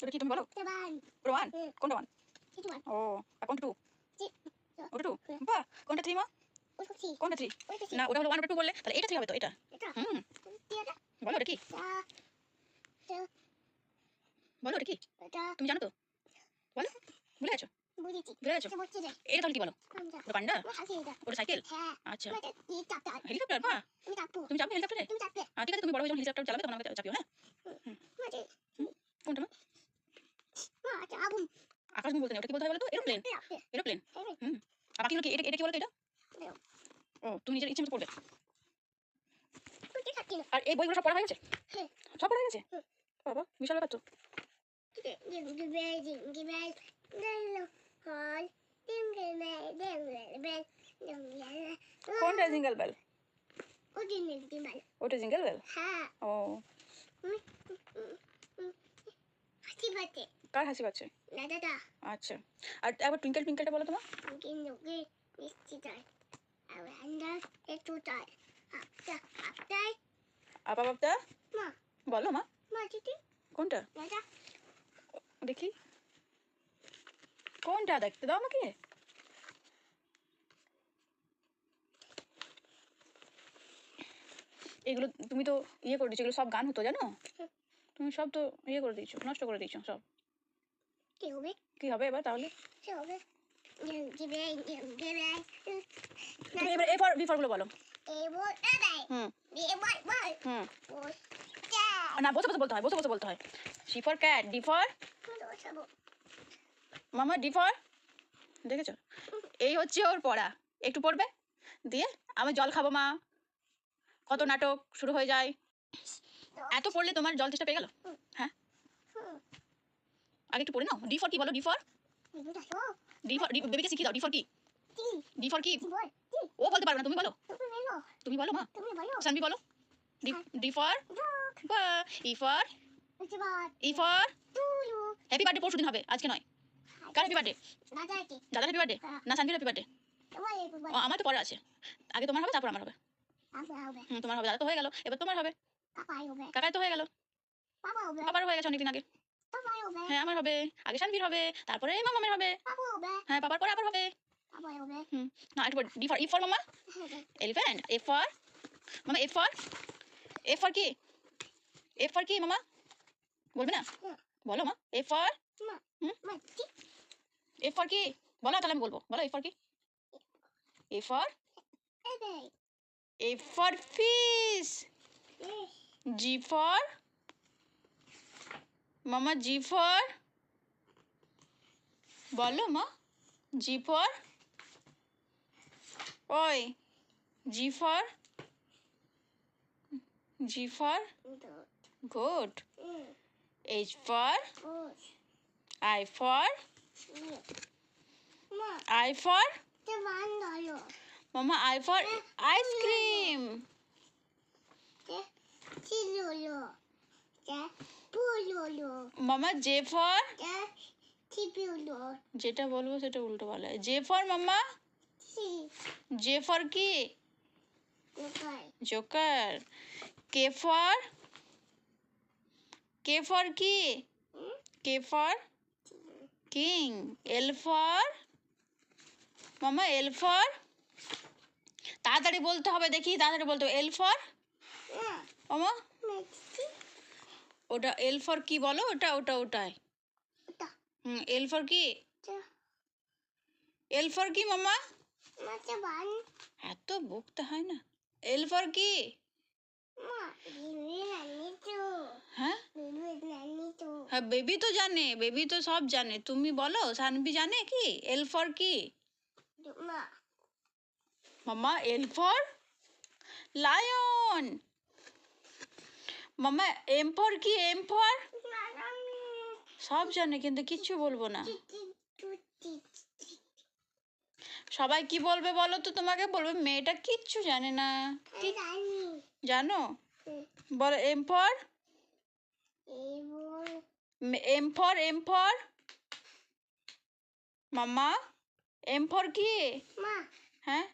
ওটা কি তুমি বলো? ওটা 1? কোনটা 1? ও, আর কোনটা 2? ওটা 2? বাহ, কোনটা 3 মা? কোনটা 3? না, ওটা হলো 1, ওটা 2 বললে তাহলে এটা 3 হবে তো, এটা। হুম, বলো ওটা কি? বলো ওটা কি? তুমি জানো তো? বলো, ভুলে গেছো? ভুলে গেছো? এটা তাহলে কি বলো? ওটা পান্ডা? ওটা সাইকেল? আচ্ছা, হেলিকপ্টার। বাহ, তুমি চাপবে হেলিকপ্টারে? ঠিক আছে, তুমি বড় হয়ে যখন হেলিকপ্টার চালাবে তখন আমাকে চাপিও, হ্যাঁ? কোনটা মা? আকাশ বলতে নেই, ওটা কি বলতে হয় বলো তো? এরোপ্লেন। এরোপ্লেন। হুম, আর বাকি হলো কি? এটা কি বলো তো এটা? ও, তুমি নিজের ইচ্ছে মতো পড়বে। আর এই বইগুলো সব পড়া হয়ে গেছে? সব পড়া হয়ে গেছে? বাবা, বিশাল ব্যাপার তো। কোনটা জিঙ্গল বেল? ওটা জিঙ্গল বেল? ও, কার হাসি পাচ্ছে? আচ্ছা, আর একবার টুইঙ্কেল টুইঙ্কেলটা বলো তোমার। আপা বাপ্তা বলো মা। কোনটা দেখি? কোনটা দেখতে দাও আমাকে। এগুলো তুমি তো ইয়ে করে দিচ্ছ, এগুলো সব গান হতো জানো? তুমি সব তো ইয়ে করে দিচ্ছ, নষ্ট করে দিচ্ছ সব। কি হবে এবার তাহলে? তুমি এবার এ ফর বি ফর গুলো বলো। হুম হুম, না, বসে বসে বলতে হয়, বসে বসে বলতে হয়। C for cat, D for মামা, ডি ফর। দেখেছো, এই হচ্ছে ওর পড়া। একটু পড়বে, দিয়ে আমি জল খাবো মা, কত নাটক শুরু হয়ে যায়। এত পড়লে তোমার জল তেষ্টা পেয়ে গেল? হ্যাঁ, আগে একটু পড়ে নাও। ডি ফর কি বলো? ডি ফর বেবিকে শিখিয়ে দাও। ডি ফর কি? ডি ফর কি? ও বলতে পারবে না, তুমি বলো। তুমি বলো মা, সানভি বলো। D for E for happy birthday পরশুদিন হবে, আজকে নয়। কার হ্যাপি বার্থডে? দাদার হ্যাপি বার্থডে না সানভির হ্যাপি বার্থডে? আমার তো পরে আছে, আগে তোমার হবে তারপর আমার হবে। তোমার হবে, দাদা তো হয়ে গেল, এবার তোমার হবে। কাকাই তো হয়ে গেল, বাবারও হয়ে গেছে অনেকদিন আগে। হ্যাঁ, আমার হবে, আগে সানভির হবে, তারপরে মামামের হবে। হ্যাঁ, বাবার পরে আবার হবে। না, একটু ডি ফর ই ফর মামা এলিফ্যান্ট। এ ফর মামা, এ ফর কি? এ ফর কি মামা? বলবে না? বলো মা। এ ফর এ ফর কি বলো, তাহলে আমি বলবো। বলো এ ফর কি? A for fish. G for মামা, জি ফর বলো মা। জি ফর ওই, G for good. H for I for Mama, I for ice cream. Mama, J for যেটা বলবো সেটা উল্টো বলা হয়। J for মাম্মা, J for কি? জোকার। K for কি? K for king. L for মাম্মা, L for তাড়াতাড়ি বলতে হবে, দেখি তাড়াতাড়ি বলতে হবে। L for মাম্মা, ওটা L for কি বলো? ওটাই। L for কি? L for কি মাম্মা? এত বকতে হয় না। L for কি? হ্যাঁ, হ্যাঁ, বেবি তো জানে, বেবি তো সব জানে। তুমি বলো, সানভি জানে কি? L for কি মাম্মা? L for lion. মাম্মা, M for কি? M for সব জানে কিন্তু কিচ্ছু বলবো না। সবাই কি বলবে বলো তো? তোমাকে বলবে মেয়েটা কিচ্ছু জানে না। জানো? বলো M for mamma, M for কি? হ্যাঁ,